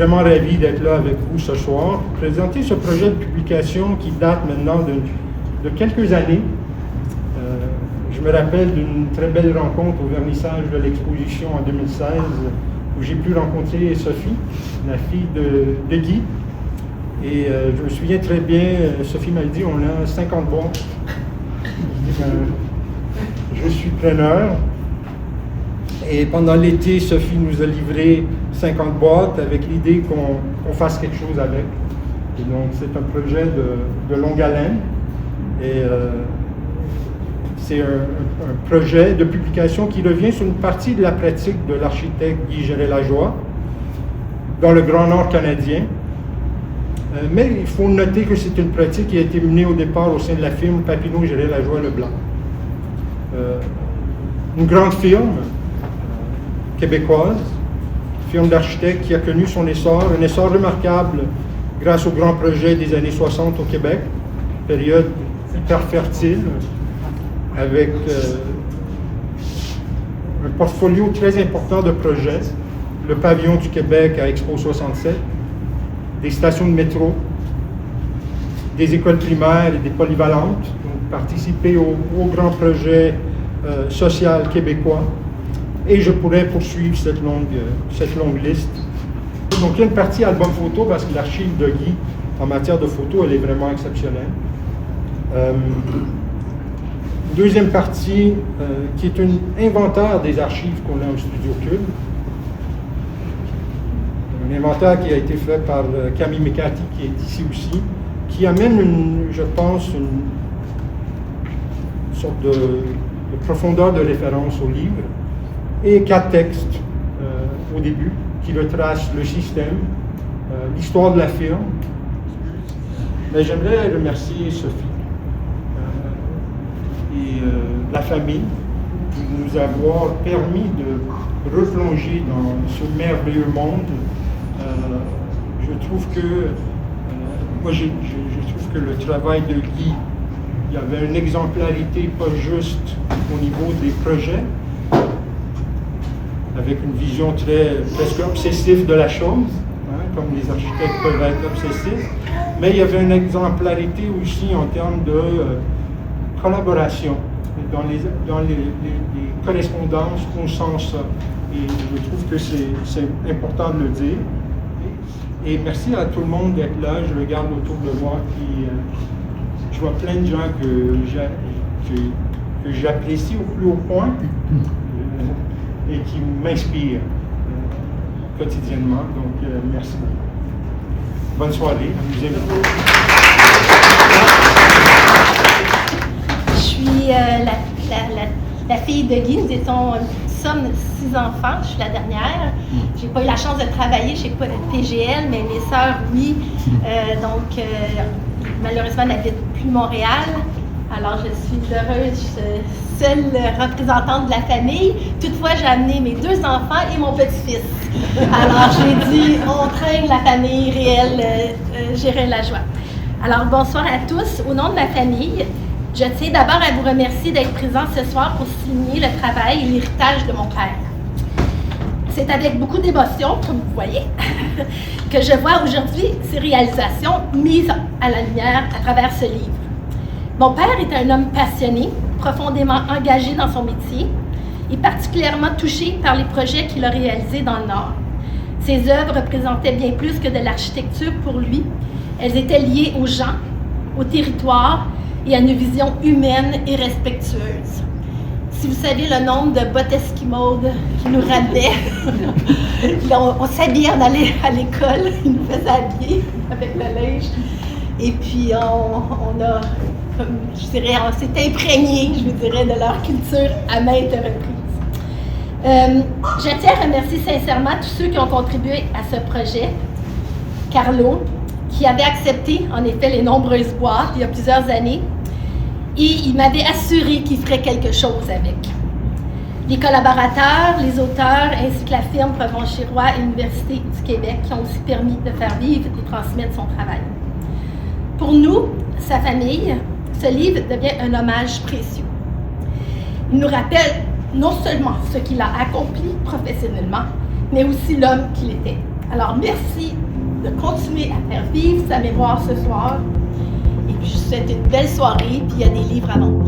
vraiment ravi d'être là avec vous ce soir pour présenter ce projet de publication qui date maintenant de quelques années. Je me rappelle d'une très belle rencontre au vernissage de l'exposition en 2016 où j'ai pu rencontrer Sophie, la fille de Guy. Et je me souviens très bien, Sophie m'a dit, on a 50 boîtes. Je suis preneur. Et pendant l'été, Sophie nous a livré 50 boîtes avec l'idée qu'on fasse quelque chose avec. Et donc, c'est un projet de longue haleine. Et c'est un projet de publication qui revient sur une partie de la pratique de l'architecte Guy Gérard-Lajoie dans le Grand Nord canadien. Mais il faut noter que c'est une pratique qui a été menée au départ au sein de la firme Papineau Gérard-Lajoie Leblanc. Une grande firme québécoise, firme d'architectes qui a connu son essor, un essor remarquable grâce aux grands projets des années 60 au Québec, période hyper fertile, avec un portfolio très important de projets, le pavillon du Québec à Expo 67, des stations de métro, des écoles primaires et des polyvalentes, donc participer au grand projet social québécois. Et je pourrais poursuivre cette longue liste. Donc il y a une partie album photo parce que l'archive de Guy en matière de photo, elle est vraiment exceptionnelle. Deuxième partie qui est un inventaire des archives qu'on a au Studio Cube. Un inventaire qui a été fait par Camille McCarthy, qui est ici aussi, qui amène, je pense, une sorte de profondeur de référence au livre, et 4 textes au début qui retracent le système, l'histoire de la firme. Mais j'aimerais remercier Sophie et la famille de nous avoir permis de replonger dans ce merveilleux monde. Je trouve que moi je trouve que le travail de Guy, il y avait une exemplarité pas juste au niveau des projets, avec une vision presque obsessive de la chose, hein, comme les architectes peuvent être obsessifs, mais il y avait une exemplarité aussi en termes de collaboration. Dans les correspondances, on sent ça. Et je trouve que c'est important de le dire. Et merci à tout le monde d'être là. Je regarde autour de moi, puis je vois plein de gens que j'apprécie au plus haut point et qui m'inspirent quotidiennement. Donc, merci beaucoup. Bonne soirée. Amusez-vous. Je suis la fille de Guy. Nous sommes 6 enfants. Je suis la dernière. J'ai pas eu la chance de travailler chez PGL, mais mes sœurs, oui. Malheureusement, n'habitent plus Montréal. Alors, je suis heureuse, seule représentante de la famille. Toutefois, j'ai amené mes 2 enfants et mon petit-fils. Alors, j'ai dit, on traîne la famille réelle Gérard-Lajoie. Alors, bonsoir à tous. Au nom de ma famille, je tiens d'abord à vous remercier d'être présents ce soir pour signer le travail et l'héritage de mon père. C'est avec beaucoup d'émotion, comme vous voyez, que je vois aujourd'hui ces réalisations mises à la lumière à travers ce livre. Mon père est un homme passionné, profondément engagé dans son métier et particulièrement touché par les projets qu'il a réalisés dans le Nord. Ses œuvres représentaient bien plus que de l'architecture pour lui. Elles étaient liées aux gens, au territoire et à une vision humaine et respectueuse. Si vous savez le nombre de bottes esquimaudes qui nous ramenaient, on s'habillait en allant à l'école, ils nous faisaient habiller avec le linge. Et puis on s'est imprégné, je vous dirais, de leur culture à maintes reprises. Je tiens à remercier sincèrement tous ceux qui ont contribué à ce projet. Carlo, qui avait accepté en effet les nombreuses boîtes il y a plusieurs années, et il m'avait assuré qu'il ferait quelque chose avec. Les collaborateurs, les auteurs, ainsi que la firme Provencher-Roy et l'Université du Québec qui ont aussi permis de faire vivre et transmettre son travail. Pour nous, sa famille, ce livre devient un hommage précieux. Il nous rappelle non seulement ce qu'il a accompli professionnellement, mais aussi l'homme qu'il était. Alors, merci de continuer à faire vivre sa mémoire ce soir. Et puis, je vous souhaite une belle soirée, puis il y a des livres à vendre.